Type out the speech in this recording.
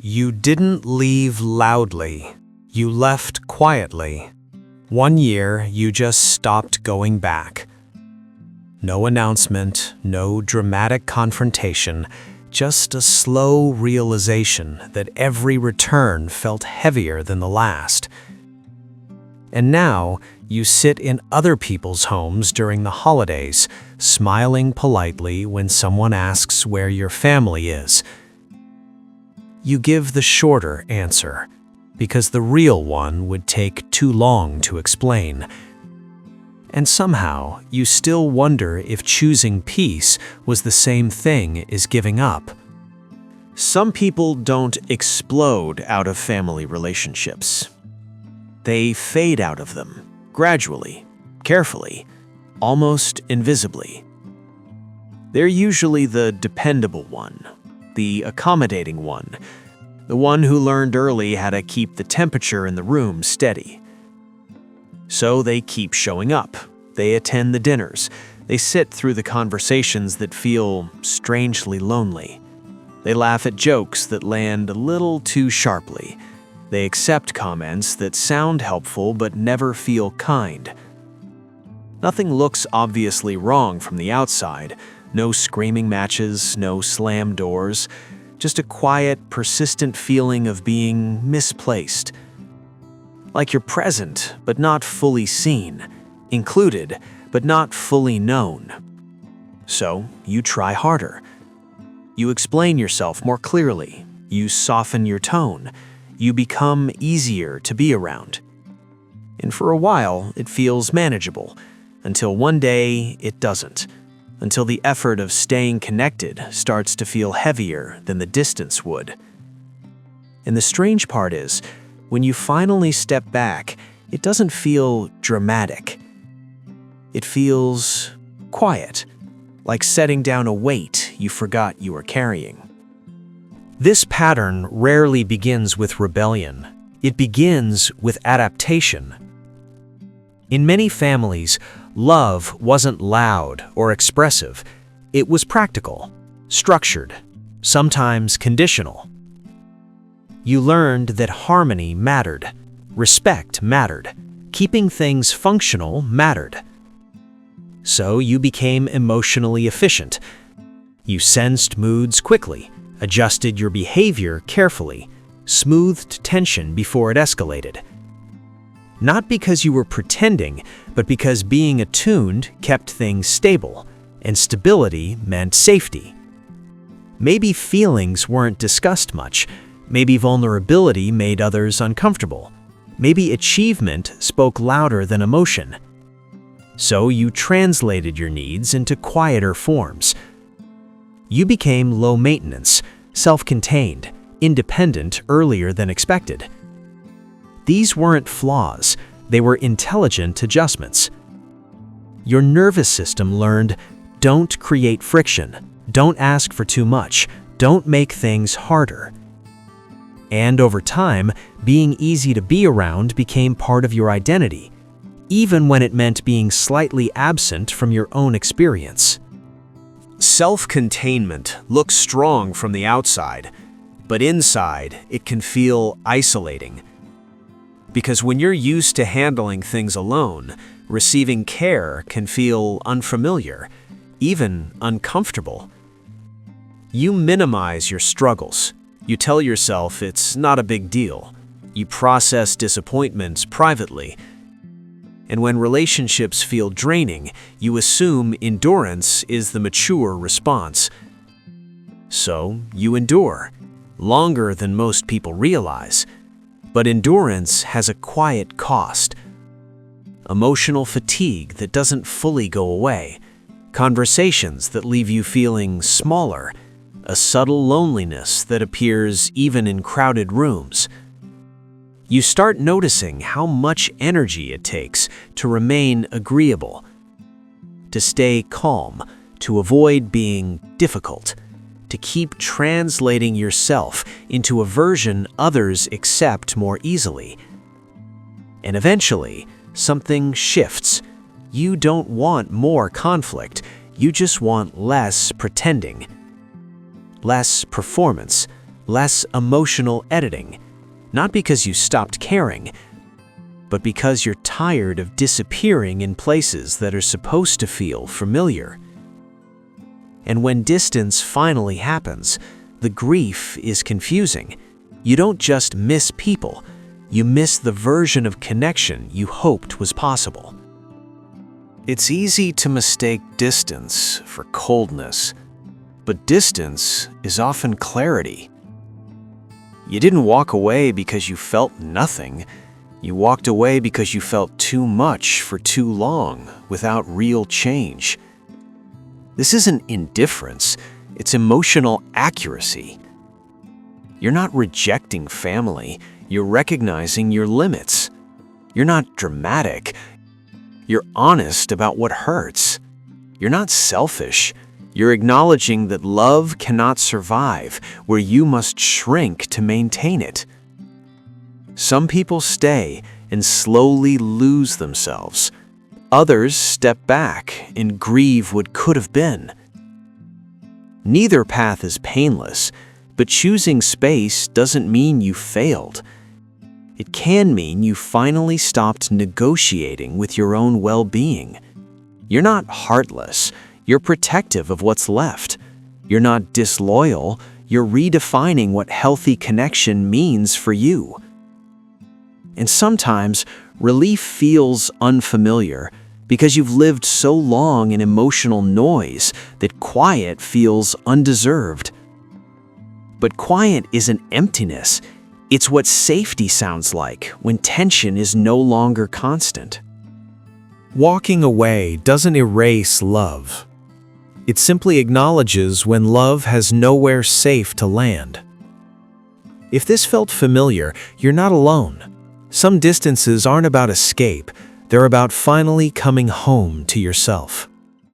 You didn't leave loudly. You left quietly. 1 year, you just stopped going back. No announcement, no dramatic confrontation, just a slow realization that every return felt heavier than the last. And now, you sit in other people's homes during the holidays, smiling politely when someone asks where your family is. You give the shorter answer, because the real one would take too long to explain. And somehow, you still wonder if choosing peace was the same thing as giving up. Some people don't explode out of family relationships. They fade out of them, gradually, carefully, almost invisibly. They're usually the dependable one, the accommodating one, the one who learned early how to keep the temperature in the room steady. So they keep showing up, they attend the dinners, they sit through the conversations that feel strangely lonely. They laugh at jokes that land a little too sharply. They accept comments that sound helpful but never feel kind. Nothing looks obviously wrong from the outside. No screaming matches, no slam doors. Just a quiet, persistent feeling of being misplaced. Like you're present, but not fully seen. Included, but not fully known. So, you try harder. You explain yourself more clearly. You soften your tone. You become easier to be around. And for a while, it feels manageable, until one day it doesn't, until the effort of staying connected starts to feel heavier than the distance would. And the strange part is, when you finally step back, it doesn't feel dramatic. It feels quiet, like setting down a weight you forgot you were carrying. This pattern rarely begins with rebellion. It begins with adaptation. In many families, love wasn't loud or expressive. It was practical, structured, sometimes conditional. You learned that harmony mattered, respect mattered, keeping things functional mattered. So you became emotionally efficient. You sensed moods quickly, adjusted your behavior carefully, smoothed tension before it escalated. Not because you were pretending, but because being attuned kept things stable, and stability meant safety. Maybe feelings weren't discussed much. Maybe vulnerability made others uncomfortable. Maybe achievement spoke louder than emotion. So you translated your needs into quieter forms. You became low maintenance, self-contained, independent earlier than expected. These weren't flaws, they were intelligent adjustments. Your nervous system learned, don't create friction, don't ask for too much, don't make things harder. And over time, being easy to be around became part of your identity, even when it meant being slightly absent from your own experience. Self-containment looks strong from the outside, but inside it can feel isolating. Because when you're used to handling things alone, receiving care can feel unfamiliar, even uncomfortable. You minimize your struggles. You tell yourself it's not a big deal. You process disappointments privately. And when relationships feel draining, you assume endurance is the mature response. So you endure, longer than most people realize. But endurance has a quiet cost. Emotional fatigue that doesn't fully go away. Conversations that leave you feeling smaller. A subtle loneliness that appears even in crowded rooms. You start noticing how much energy it takes to remain agreeable, to stay calm, to avoid being difficult, to keep translating yourself into a version others accept more easily. And eventually, something shifts. You don't want more conflict, you just want less pretending. Less performance, less emotional editing, not because you stopped caring, but because you're tired of disappearing in places that are supposed to feel familiar. And when distance finally happens, the grief is confusing. You don't just miss people, you miss the version of connection you hoped was possible. It's easy to mistake distance for coldness, but distance is often clarity. You didn't walk away because you felt nothing. You walked away because you felt too much for too long without real change. This isn't indifference, it's emotional accuracy. You're not rejecting family, you're recognizing your limits. You're not dramatic, you're honest about what hurts. You're not selfish, you're acknowledging that love cannot survive where you must shrink to maintain it. Some people stay and slowly lose themselves. Others step back and grieve what could have been. Neither path is painless, but choosing space doesn't mean you failed. It can mean you finally stopped negotiating with your own well-being. You're not heartless, you're protective of what's left. You're not disloyal, you're redefining what healthy connection means for you. And sometimes, relief feels unfamiliar because you've lived so long in emotional noise that quiet feels undeserved. But quiet isn't emptiness, it's what safety sounds like when tension is no longer constant. Walking away doesn't erase love. It simply acknowledges when love has nowhere safe to land. If this felt familiar, you're not alone. Some distances aren't about escape, they're about finally coming home to yourself.